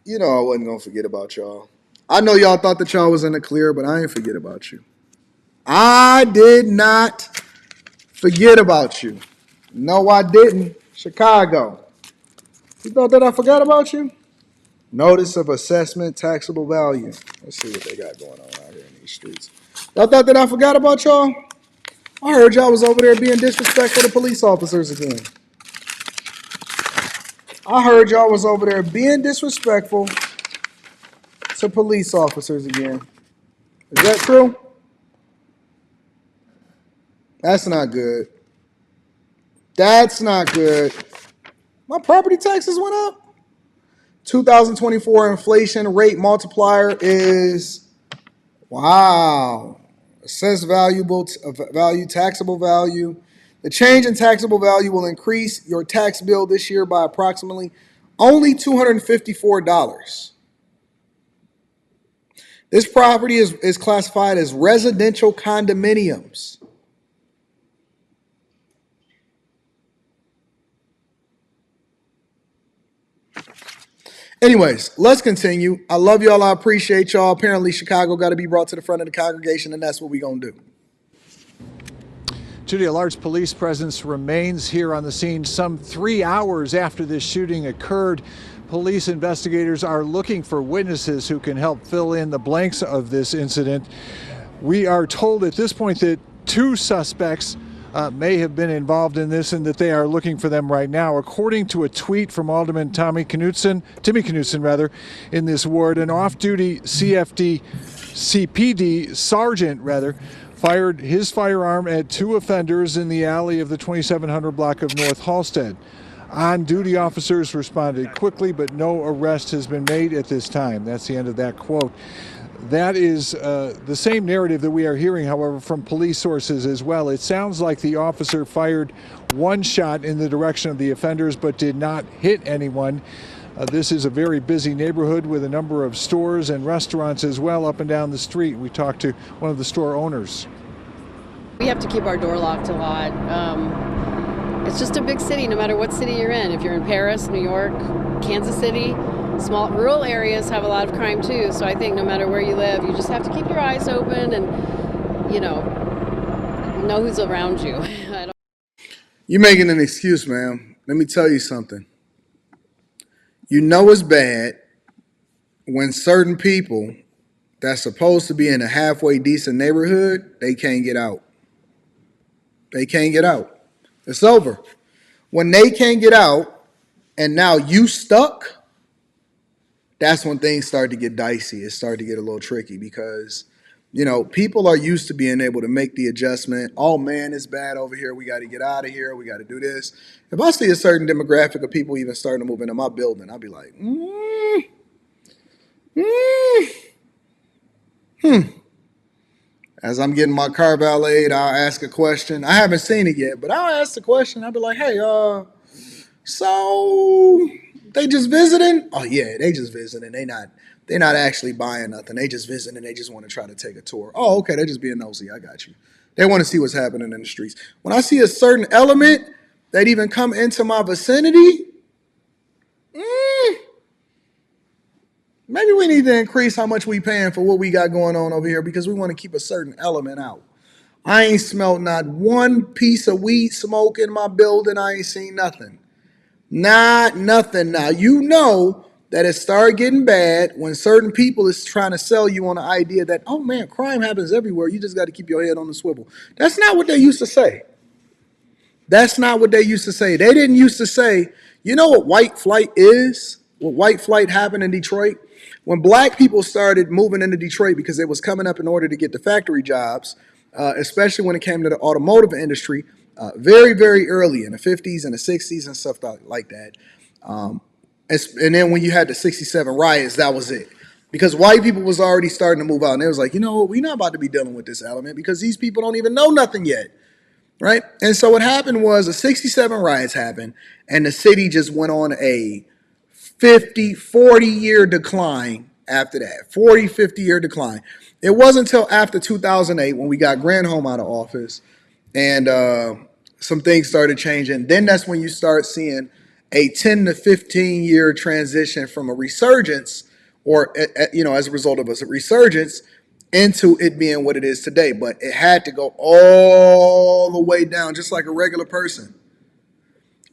You know I wasn't gonna forget about y'all. I know y'all thought that y'all was in the clear, but I ain't forget about you. I did not forget about you. No, I didn't. Chicago. You thought that I forgot about you? Notice of assessment, taxable value. Let's see what they got going on out here in these streets. Y'all thought that I forgot about y'all? I heard y'all was over there being disrespectful to police officers again. I heard y'all was over there being disrespectful to police officers again. Is that true? That's not good. That's not good. My property taxes went up. 2024 inflation rate multiplier is, wow. Assessed value, taxable value. The change in taxable value will increase your tax bill this year by approximately only $254. This property is classified as residential condominiums. Anyways, let's continue. I love y'all. I appreciate y'all. Apparently, Chicago got to be brought to the front of the congregation, and that's what we're going to do. Judy, a large police presence remains here on the scene some 3 hours after this shooting occurred. Police investigators are looking for witnesses who can help fill in the blanks of this incident. We are told at this point that two suspects may have been involved in this and that they are looking for them right now. According to a tweet from Alderman Timmy Knutson, in this ward, an off-duty CPD sergeant, fired his firearm at two offenders in the alley of the 2700 block of North Halsted. On-duty officers responded quickly, but no arrest has been made at this time. That's the end of that quote. That is the same narrative that we are hearing, however, from police sources as well. It sounds like the officer fired one shot in the direction of the offenders, but did not hit anyone. This is a very busy neighborhood with a number of stores and restaurants as well up and down the street. We talked to one of the store owners. We have to keep our door locked a lot. It's just a big city, no matter what city you're in. If you're in Paris, New York, Kansas City, small rural areas have a lot of crime too. So I think no matter where you live, you just have to keep your eyes open and, know who's around you. You're making an excuse, ma'am. Let me tell you something. You know it's bad when certain people that's supposed to be in a halfway decent neighborhood, they can't get out. They can't get out. It's over. When they can't get out and now you stuck, that's when things start to get dicey. It started to get a little tricky because, people are used to being able to make the adjustment. Oh, man, it's bad over here. We got to get out of here. We got to do this. If I see a certain demographic of people even starting to move into my building, I'll be like, As I'm getting my car valeted, I'll ask a question. I haven't seen it yet, but I'll ask the question. I'll be like, hey, so they just visiting? Oh yeah, they just visiting. They're not actually buying nothing. They just visiting. They just want to try to take a tour. Oh, okay, they just being nosy. I got you. They want to see what's happening in the streets. When I see a certain element that even come into my vicinity, maybe we need to increase how much we paying for what we got going on over here because we want to keep a certain element out. I ain't smelled not one piece of weed smoke in my building. I ain't seen nothing. Not nothing. Now, you know that it started getting bad when certain people is trying to sell you on the idea that, oh man, crime happens everywhere. You just got to keep your head on the swivel. That's not what they used to say. That's not what they used to say. They didn't used to say, you know what white flight is? What white flight happened in Detroit? When black people started moving into Detroit because it was coming up in order to get the factory jobs, especially when it came to the automotive industry, very, very early in the 50s and the 60s and stuff like that. And then when you had the 67 riots, that was it. Because white people was already starting to move out. And it was like, we're not about to be dealing with this element because these people don't even know nothing yet. Right? And so what happened was the 67 riots happened and the city just went on a 40-year decline after that. 50-year decline. It wasn't until after 2008 when we got Granholm out of office and some things started changing. Then that's when you start seeing a 10 to 15 year transition from a resurgence, or as a result of a resurgence, into it being what it is today. But it had to go all the way down, just like a regular person.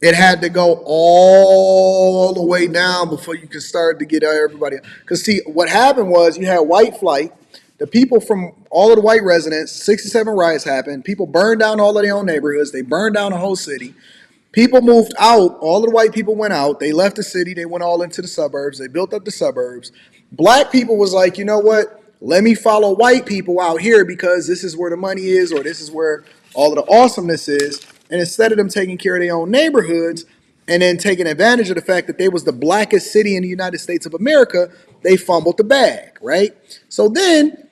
It had to go all the way down before you could start to get everybody. Because see, what happened was you had white flight. The people from all of the white residents, 67 riots happened. People burned down all of their own neighborhoods. They burned down the whole city. People moved out. All of the white people went out. They left the city. They went all into the suburbs. They built up the suburbs. Black people was like, you know what? Let me follow white people out here because this is where the money is, or this is where all of the awesomeness is. And instead of them taking care of their own neighborhoods and then taking advantage of the fact that they was the blackest city in the United States of America, they fumbled the bag, right? So then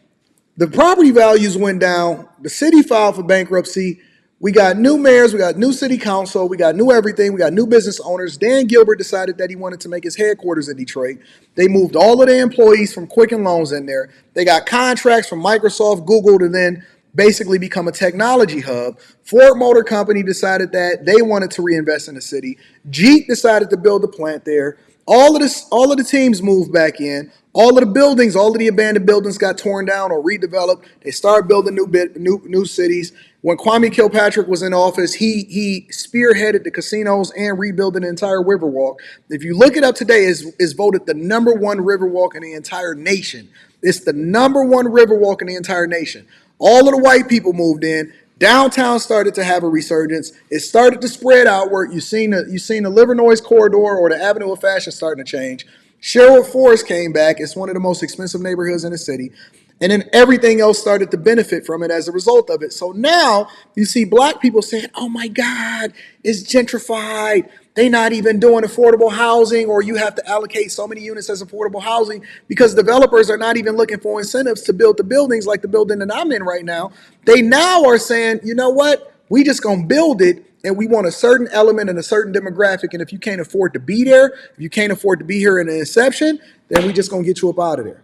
the property values went down. The city filed for bankruptcy. We got new mayors, we got new city council, we got new everything, we got new business owners. Dan Gilbert decided that he wanted to make his headquarters in Detroit. They moved all of their employees from Quicken Loans in there. They got contracts from Microsoft, Google to then basically become a technology hub. Ford Motor Company decided that they wanted to reinvest in the city. Jeep decided to build a plant there. All of the teams moved back in. All of the buildings, all of the abandoned buildings got torn down or redeveloped. They started building new cities. When Kwame Kilpatrick was in office, he spearheaded the casinos and rebuilding the entire Riverwalk. If you look it up today, is voted the number one Riverwalk in the entire nation. It's the number one Riverwalk in the entire nation. All of the white people moved in. Downtown started to have a resurgence. It started to spread outward. You've seen the Livernois corridor or the Avenue of Fashion starting to change. Sherwood Forest came back. It's one of the most expensive neighborhoods in the city. And then everything else started to benefit from it as a result of it. So now you see black people saying, oh my God, it's gentrified. They're not even doing affordable housing, or you have to allocate so many units as affordable housing because developers are not even looking for incentives to build the buildings like the building that I'm in right now. They now are saying, you know what? We just going to build it, and we want a certain element and a certain demographic. And if you can't afford to be there, if you can't afford to be here in the inception, then we just going to get you up out of there.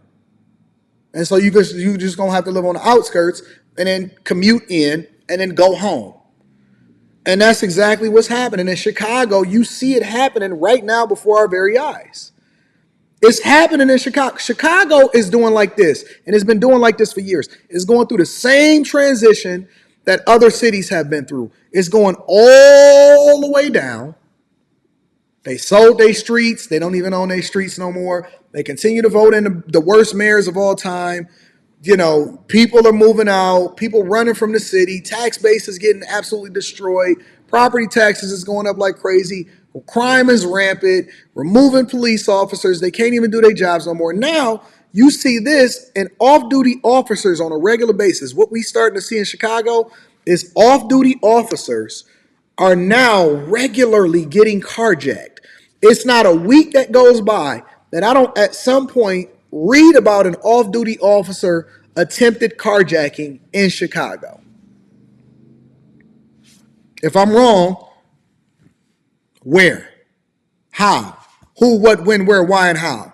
And so you just going to have to live on the outskirts and then commute in and then go home. And that's exactly what's happening in Chicago. You see it happening right now before our very eyes. It's happening in Chicago. Chicago is doing like this, and it's been doing like this for years. It's going through the same transition that other cities have been through. It's going all the way down. They sold their streets. They don't even own their streets no more. They continue to vote in the worst mayors of all time. You know, people are moving out. People running from the city. Tax base is getting absolutely destroyed. Property taxes is going up like crazy. Crime is rampant. Removing police officers. They can't even do their jobs no more. Now, you see this in off-duty officers on a regular basis. What we starting to see in Chicago is off-duty officers are now regularly getting carjacked. It's not a week that goes by that I don't at some point read about an off-duty officer attempted carjacking in Chicago. If I'm wrong, where? How? Who, what, when, where, why, and how?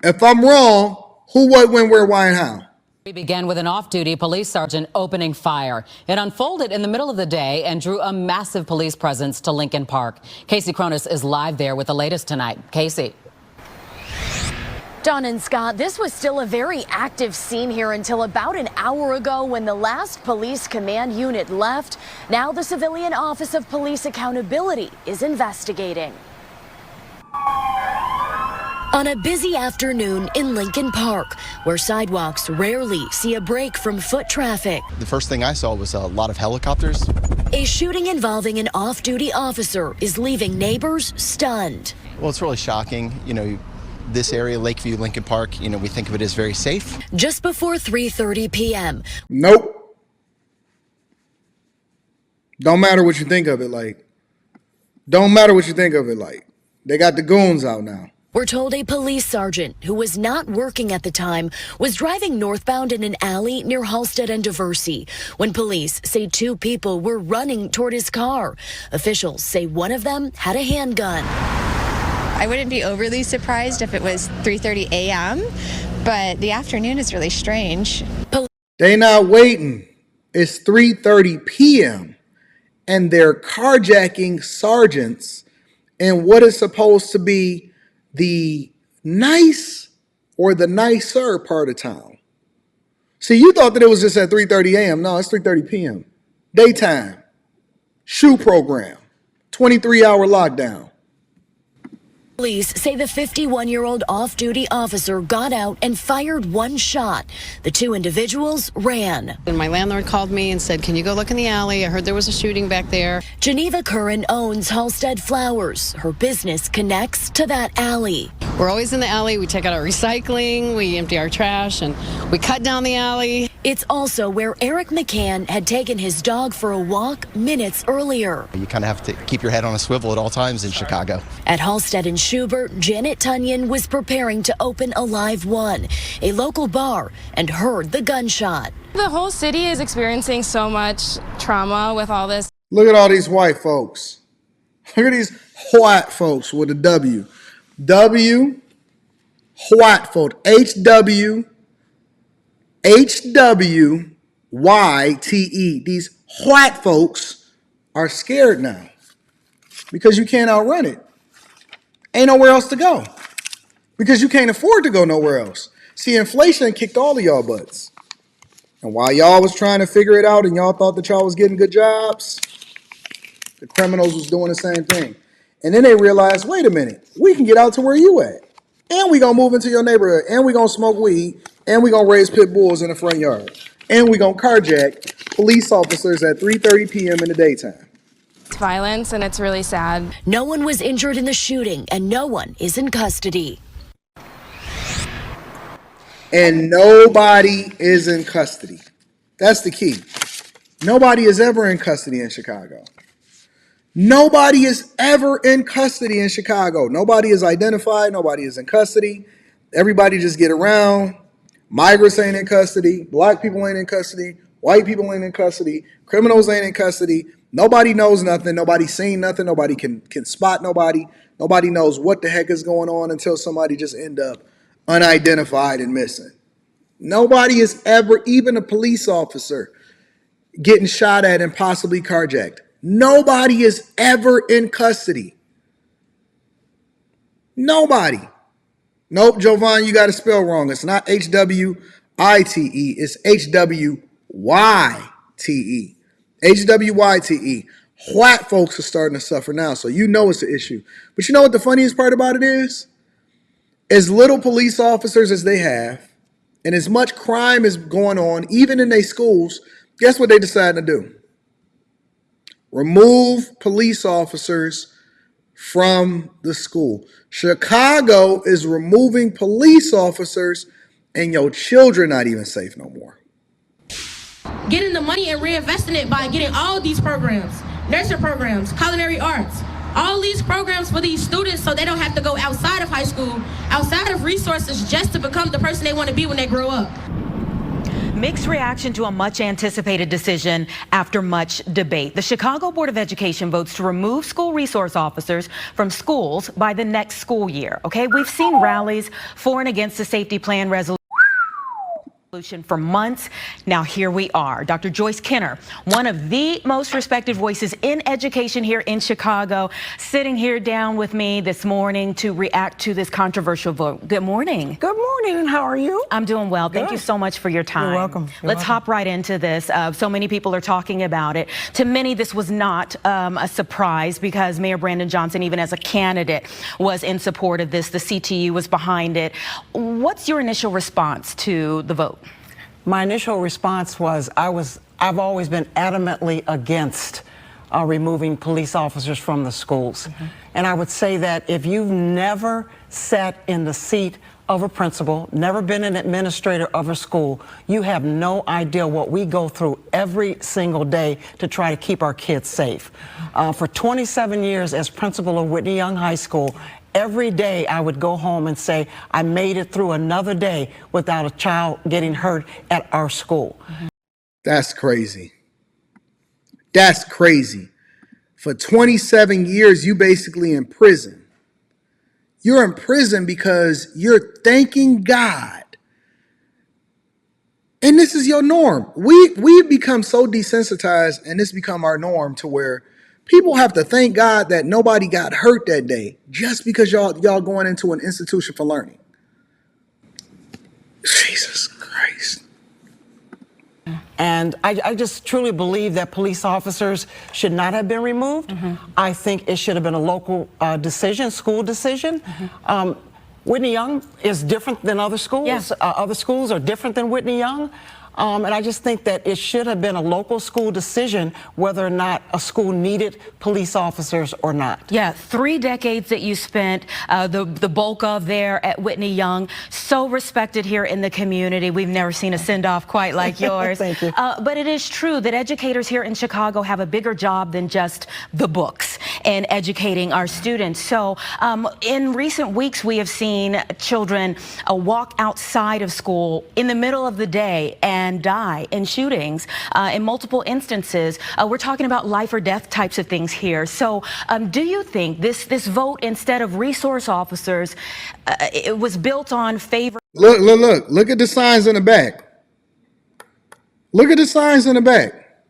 If I'm wrong, who, what, when, where, why, and how? We began with an off-duty police sergeant opening fire. It unfolded in the middle of the day and drew a massive police presence to Lincoln Park. Casey Cronus is live there with the latest tonight. Casey. Don and Scott, this was still a very active scene here until about an hour ago when the last police command unit left. Now the Civilian Office of Police Accountability is investigating. On a busy afternoon in Lincoln Park, where sidewalks rarely see a break from foot traffic. The first thing I saw was a lot of helicopters. A shooting involving an off-duty officer is leaving neighbors stunned. Well, it's really shocking. You know, this area, Lakeview, Lincoln Park, you know, we think of it as very safe. Just before 3:30 p.m. Nope. Don't matter what you think of it like. Don't matter what you think of it like. They got the goons out now. We're told a police sergeant who was not working at the time was driving northbound in an alley near Halstead and Diversey when police say two people were running toward his car. Officials say one of them had a handgun. I wouldn't be overly surprised if it was 3:30 a.m., but the afternoon is really strange. They not waiting. It's 3:30 p.m. and they're carjacking sergeants in what is supposed to be the nice or the nicer part of town. See, you thought that it was just at 3:30 a.m. No, it's 3:30 p.m. Daytime. Shoe program. 23-hour lockdown. Police say the 51-year-old off-duty officer got out and fired one shot. The two individuals ran. And my landlord called me and said, can you go look in the alley? I heard there was a shooting back there. Geneva Curran owns Halstead Flowers. Her business connects to that alley. We're always in the alley. We take out our recycling, we empty our trash, and we cut down the alley. It's also where Eric McCann had taken his dog for a walk minutes earlier. You kind of have to keep your head on a swivel at all times in Chicago. At Halstead and Schubert, Janet Tunyon was preparing to open a Live One, a local bar, and heard the gunshot. The whole city is experiencing so much trauma with all this. Look at all these white folks. Look at these white folks with a W. W, white folk. HWYTE. These white folks are scared now because you can't outrun it. Ain't nowhere else to go because you can't afford to go nowhere else. See, inflation kicked all of y'all butts. And while y'all was trying to figure it out and y'all thought that y'all was getting good jobs, the criminals was doing the same thing. And then they realized, wait a minute, we can get out to where you at. And we gonna move into your neighborhood. And we gonna smoke weed. And we gonna raise pit bulls in the front yard. And we gonna carjack police officers at 3:30 p.m. in the daytime. It's violence, and it's really sad. No one was injured in the shooting, and no one is in custody. And nobody is in custody. That's the key. Nobody is ever in custody in Chicago. Nobody is ever in custody in Chicago. Nobody is identified. Nobody is in custody. Everybody just get around. Migrants ain't in custody. Black people ain't in custody. White people ain't in custody. Criminals ain't in custody. Nobody knows nothing. Nobody's seen nothing. Nobody can spot nobody. Nobody knows what the heck is going on until somebody just end up unidentified and missing. Nobody is ever, even a police officer, getting shot at and possibly carjacked. Nobody is ever in custody. Nobody. Nope, Jovan, you got to spell wrong. It's not HWITE. It's HWYTE. HWYTE. White folks are starting to suffer now, so you know it's an issue. But you know what the funniest part about it is? As little police officers as they have, and as much crime is going on, even in their schools, guess what they decided to do? Remove police officers from the school. Chicago is removing police officers, and your children not even safe no more. Getting the money and reinvesting it by getting all these programs, nursing programs, culinary arts, all these programs for these students so they don't have to go outside of high school, outside of resources just to become the person they want to be when they grow up. Mixed reaction to a much anticipated decision after much debate. The Chicago Board of Education votes to remove school resource officers from schools by the next school year. Okay, we've seen rallies for and against the safety plan resolution for months. Now here we are. Dr. Joyce Kenner, one of the most respected voices in education here in Chicago, sitting here down with me this morning to react to this controversial vote. Good morning. Good morning. How are you? I'm doing well. Good. Thank you so much for your time. You're welcome. Let's hop right into this. So many people are talking about it. To many, this was not a surprise because Mayor Brandon Johnson, even as a candidate, was in support of this. The CTU was behind it. What's your initial response to the vote? My initial response was I've always been adamantly against removing police officers from the schools. Mm-hmm. And I would say that if you've never sat in the seat of a principal, never been an administrator of a school, you have no idea what we go through every single day to try to keep our kids safe. For 27 years as principal of Whitney Young High School, every day I would go home and say, I made it through another day without a child getting hurt at our school. That's crazy. That's crazy. For 27 years, you basically in prison. You're in prison because you're thanking God. And this is your norm. We've become so desensitized, and this become our norm to where People have to thank God that nobody got hurt that day just because y'all going into an institution for learning. Jesus Christ. And I just truly believe that police officers should not have been removed. I think it should have been a local decision, school decision. Whitney Young is different than other schools. Yeah. Other schools are different than Whitney Young. And I just think that it should have been a local school decision whether or not a school needed police officers or not. Yeah, 3 decades that you spent, the bulk of there at Whitney Young, so respected here in the community. We've never seen a send-off quite like yours. Thank you. But it is true that educators here in Chicago have a bigger job than just the books and educating our students. So in recent weeks, we have seen children walk outside of school in the middle of the day and die in shootings in multiple instances. We're talking about life or death types of things here. So do you think this vote, instead of resource officers, it was built on favor? Look at the signs in the back. Look at the signs in the back.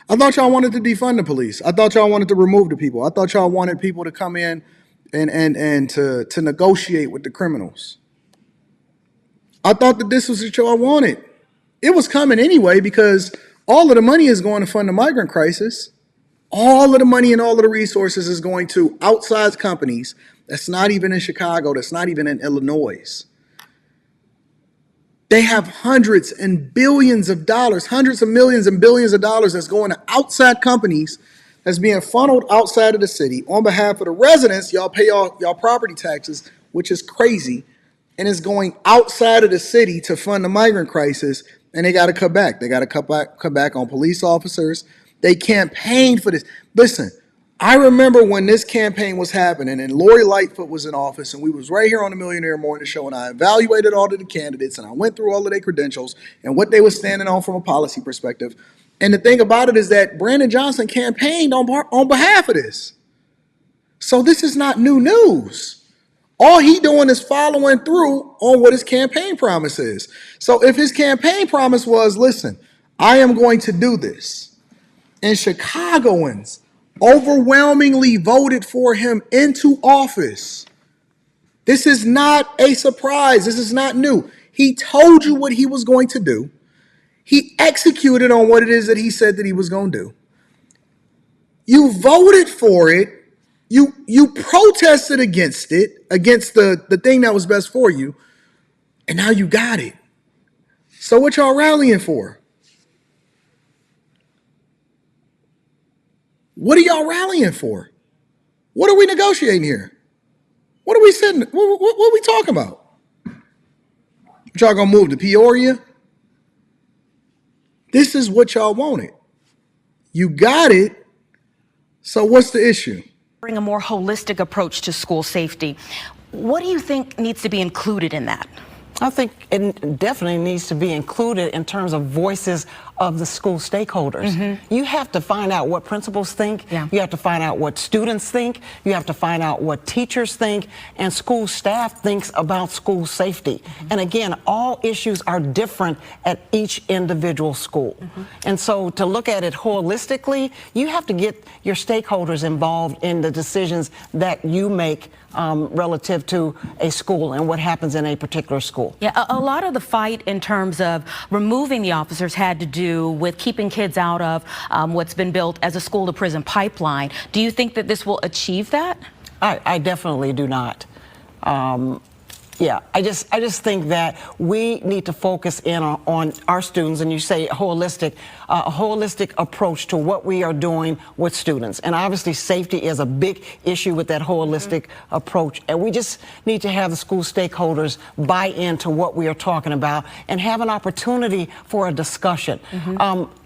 I thought y'all wanted to defund the police. I thought y'all wanted to remove the people. I thought y'all wanted people to come in and to negotiate with the criminals. I thought that this was what y'all wanted. It was coming anyway because all of the money is going to fund the migrant crisis. All of the money and all of the resources is going to outside companies that's not even in Chicago, that's not even in Illinois. They have hundreds and billions of dollars, hundreds of millions and billions of dollars that's going to outside companies that's being funneled outside of the city. On behalf of the residents, y'all pay y'all property taxes, which is crazy, and it's going outside of the city to fund the migrant crisis, and they got to cut back. They got to cut back on police officers. They campaigned for this. Listen, I remember when this campaign was happening and Lori Lightfoot was in office and we was right here on the Millionaire Morning Show and I evaluated all of the candidates and I went through all of their credentials and what they were standing on from a policy perspective. And the thing about it is that Brandon Johnson campaigned on behalf of this. So this is not new news. All he doing is following through on what his campaign promise is. So if his campaign promise was, listen, I am going to do this, and Chicagoans overwhelmingly voted for him into office. This is not a surprise. This is not new. He told you what he was going to do. He executed on what it is that he said that he was going to do. You voted for it. You protested against it, against the thing that was best for you, and now you got it. So what y'all rallying for? What are y'all rallying for? What are we negotiating here? What are we sitting? What are we talking about? Y'all gonna move to Peoria? This is what y'all wanted. You got it. So what's the issue? Bring a more holistic approach to school safety. What do you think needs to be included in that? I think it definitely needs to be included in terms of voices of the school stakeholders. You have to find out what principals think. Yeah. You have to find out what students think. You have to find out what teachers think and school staff thinks about school safety. And again, all issues are different at each individual school. And so to look at it holistically, you have to get your stakeholders involved in the decisions that you make relative to a school and what happens in a particular school. Yeah, a lot of the fight in terms of removing the officers had to do with keeping kids out of what's been built as a school to prison pipeline. Do you think that this will achieve that? I definitely do not. Yeah, I just think that we need to focus in on our students, and you say a holistic approach to what we are doing with students. And obviously safety is a big issue with that holistic approach. And we just need to have the school stakeholders buy into what we are talking about and have an opportunity for a discussion.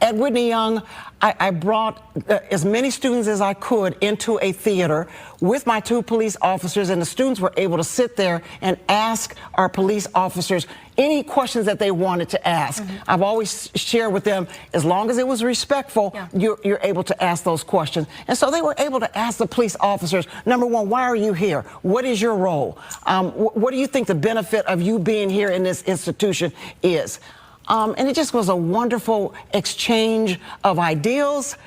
At Whitney Young, I brought as many students as I could into a theater with my 2 police officers, and the students were able to sit there and ask our police officers any questions that they wanted to ask. I've always shared with them, as long as it was respectful, you're able to ask those questions. And so they were able to ask the police officers, number one, why are you here? What is your role? What do you think the benefit of you being here in this institution is? And it just was a wonderful exchange of ideals.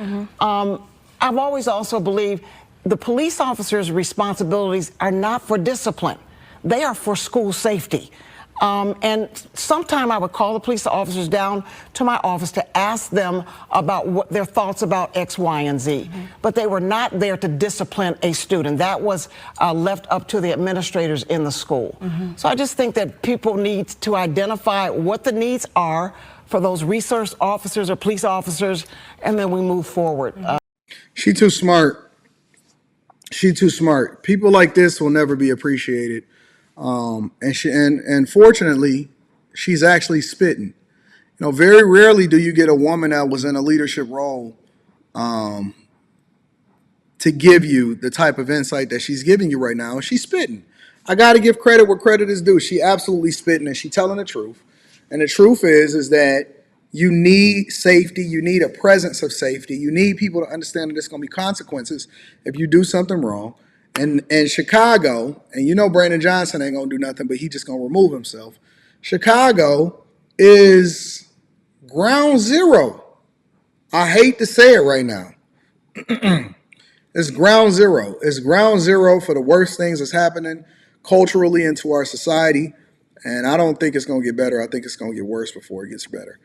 I've always also believed the police officers' responsibilities are not for discipline. They are for school safety. And sometime I would call the police officers down to my office to ask them about what their thoughts about X, Y, and Z. But they were not there to discipline a student. That was left up to the administrators in the school. So I just think that people need to identify what the needs are for those resource officers or police officers, and then we move forward. She too smart. She too smart. People like this will never be appreciated. And fortunately, she's actually spitting. You know, very rarely do you get a woman that was in a leadership role to give you the type of insight that she's giving you right now. And she's spitting. I got to give credit where credit is due. She absolutely spitting, and she's telling the truth. And the truth is that you need safety. You need a presence of safety. You need people to understand that there's going to be consequences if you do something wrong. And Chicago, and you know Brandon Johnson ain't going to do nothing, but he just going to remove himself. Chicago is ground zero. I hate to say it right now. It's ground zero. It's ground zero for the worst things that's happening culturally into our society. And I don't think it's going to get better. I think it's going to get worse before it gets better.